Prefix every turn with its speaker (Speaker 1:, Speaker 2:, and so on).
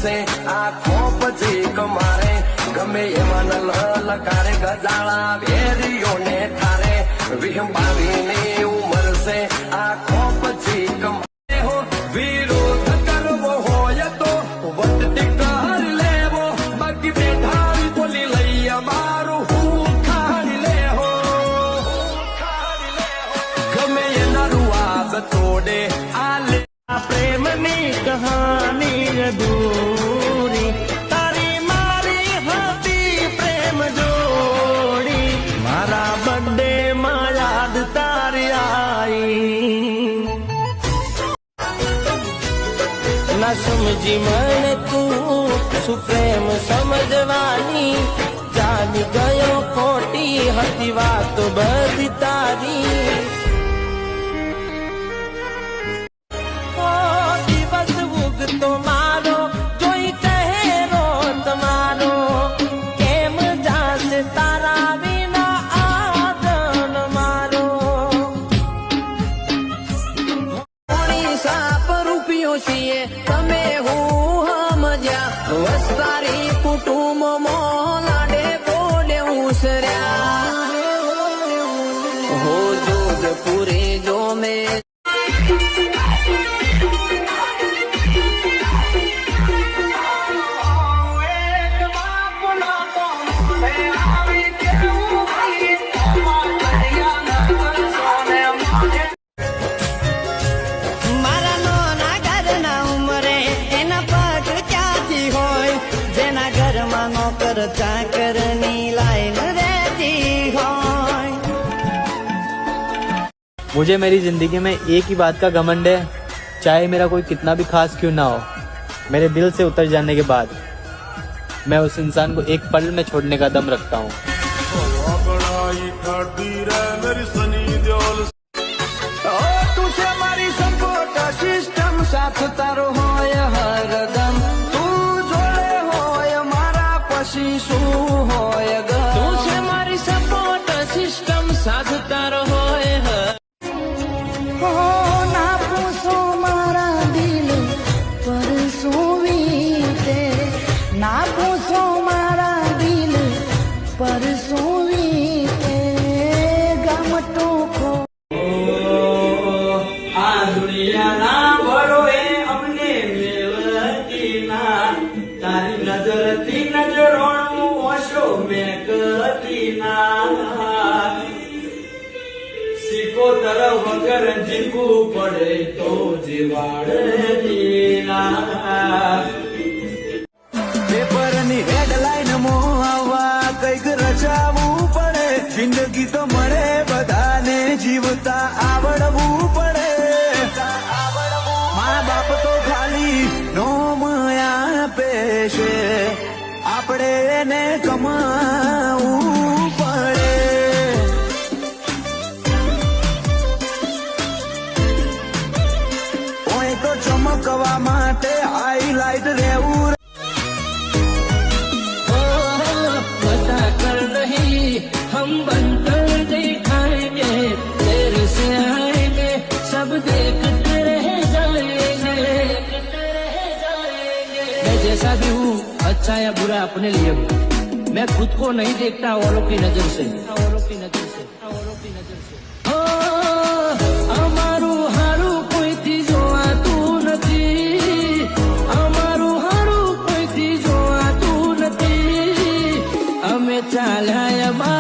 Speaker 1: ઉમરશે આખો પછી કમારે ગમે એમાં લલકારે ગજાળા વેરીઓને ઠારે વિહંબાવીની ઉમરશે આખો પછી કમારે હો વિરોધ કરવો હોય તો વટતી કર લેવો બાકી બેઠાવી બોલી લઈ અમારું હું ખાડી લે હો ગમે એના રૂઆબ તોડે આ લે પ્રેમની કહાની અધૂરી તારી મારી હતી પ્રેમ જોડી મારા બર્થડે માં યાદ તારી आई ના સમજી મને તું સુપ્રેમ સમજવાની જાની ગયો ખોટી હતી વાતો બધી તારી તો મારો જોઈ ચહેરો તમારો કેમ જાશે તારા વિના આદન મારો સાપ રૂપિયો છીએ તમે હું સમજ્યા વસ્તારી કુટુંબ મોલાડે બોલે ઉસર્યા હો જોધપુરે જો મેં चाकरनी लाइन रहती हो
Speaker 2: मुझे मेरी जिंदगी में एक ही बात का घमंड है चाहे मेरा कोई कितना भी खास क्यों ना हो मेरे दिल से उतर जाने के बाद मैं उस इंसान को एक पल में छोड़ने का दम रखता हूँ
Speaker 1: तुझे मारी सपोर्ट सिस्टम साथ तारो होय हरदम શું હોય તું છે મારી સપોર્ટ સિસ્ટમ સાધતા રહે હો ના પૂછો મારા દિલ પર શું વીતે ના પૂછો મારા દિલ પર શું વીતે ગમ ટોકો
Speaker 3: આ દુનિયાના બળોએ અમને મેળવતી ના તારી નજરથી નજરોનું ઓશો મેં કતી ના સિકોતર વગર જીવવું પડે તો જીવાડતી ના
Speaker 1: પેપરની હેડલાઈન માં આવવા કઈક રચાવવું પડે જિંદગી તો મળે બધાને જીવતા આવડવું પડે મા બાપ તો ખાલી નોમ આપે છે આપણે એને કમાવું પડે ઓય તો ચમકવા માટે હાઈલાઈટ રહેવું
Speaker 3: बता कर नहीं हम बनकर दिखाएंगे तेरे से आएंगे सब देखते रह जाएंगे मैं जैसा भी हूँ अच्छा या बुरा अपने लिए मैं खुद को नहीं देखता औरों की नजर से અમારું હારું કોઈથી જોવાતું નથી અમારું હારું કોઈથી જોવાતું નથી અમે ચાલ્યા